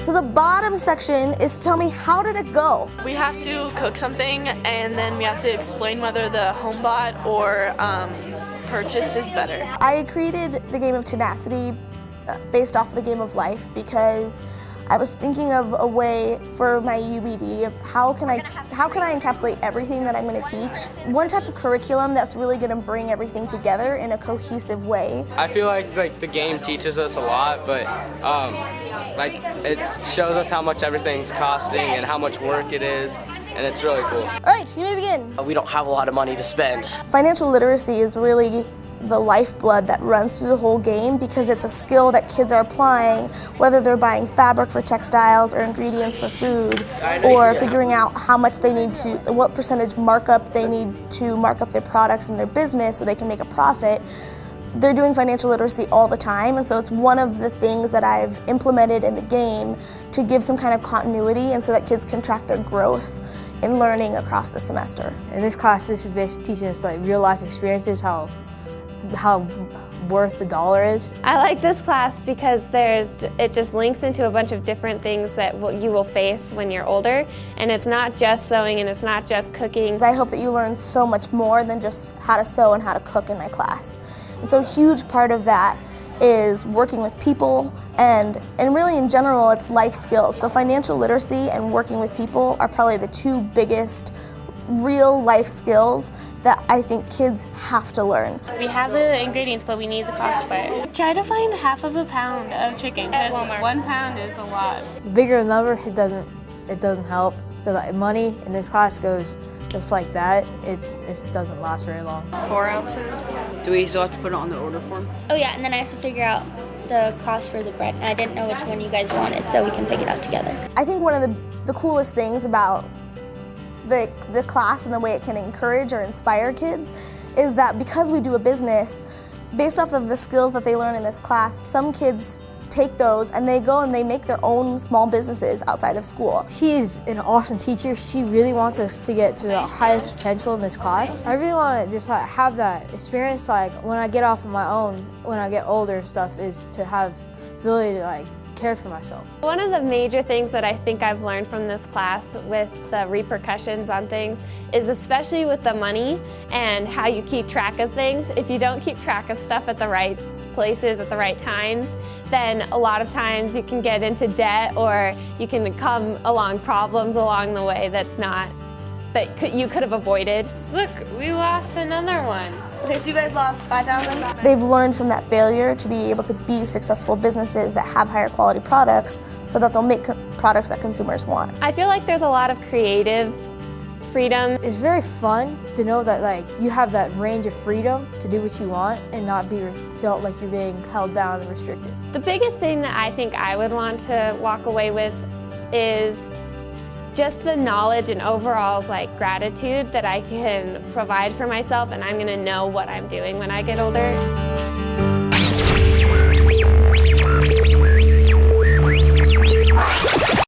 So the bottom section is to tell me, how did it go? We have to cook something and then we have to explain whether the HomeBot or purchase is better. I created the game of Tenacity based off of the game of life because I was thinking of a way for my UBD of how can I encapsulate everything that I'm going to teach. One type of curriculum that's really going to bring everything together in a cohesive way. I feel like the game teaches us a lot, but it shows us how much everything's costing and how much work it is, and it's really cool. All right, you may begin. We don't have a lot of money to spend. Financial literacy is really the lifeblood that runs through the whole game because it's a skill that kids are applying, whether they're buying fabric for textiles or ingredients for food, or figuring out how much they need to, what percentage markup they need to mark up their products in their business so they can make a profit. They're doing financial literacy all the time, and so it's one of the things that I've implemented in the game to give some kind of continuity and so that kids can track their growth in learning across the semester. In this class, this is basically teaching us like real life experiences, how worth the dollar is. I like this class because it just links into a bunch of different things that you will face when you're older, and it's not just sewing and it's not just cooking. I hope that you learn so much more than just how to sew and how to cook in my class. And so a huge part of that is working with people and really in general it's life skills. So financial literacy and working with people are probably the two biggest real life skills that I think kids have to learn. We have the ingredients, but we need the cost for it. Try to find half of a pound of chicken, because 1 pound is a lot. The bigger the number, it doesn't help. The money in this class goes just like that. It doesn't last very long. 4 ounces. Do we still have to put it on the order form? Oh yeah, and then I have to figure out the cost for the bread. And I didn't know which one you guys wanted, so we can pick it out together. I think one of the coolest things about the class and the way it can encourage or inspire kids is that because we do a business, based off of the skills that they learn in this class, some kids take those and they go and they make their own small businesses outside of school. She's an awesome teacher. She really wants us to get to the highest potential in this class. I really want to just have that experience, like when I get off on my own, when I get older and stuff, is to have ability to care for myself. One of the major things that I think I've learned from this class with the repercussions on things is especially with the money and how you keep track of things. If you don't keep track of stuff at the right places at the right times, then a lot of times you can get into debt or you can come along problems along the way that you could have avoided. Look, we lost another one. Okay, so you guys lost 5,000? They've learned from that failure to be able to be successful businesses that have higher quality products so that they'll make products that consumers want. I feel like there's a lot of creative freedom. It's very fun to know that you have that range of freedom to do what you want and not felt like you're being held down and restricted. The biggest thing that I think I would want to walk away with is just the knowledge and overall gratitude that I can provide for myself, and I'm going to know what I'm doing when I get older.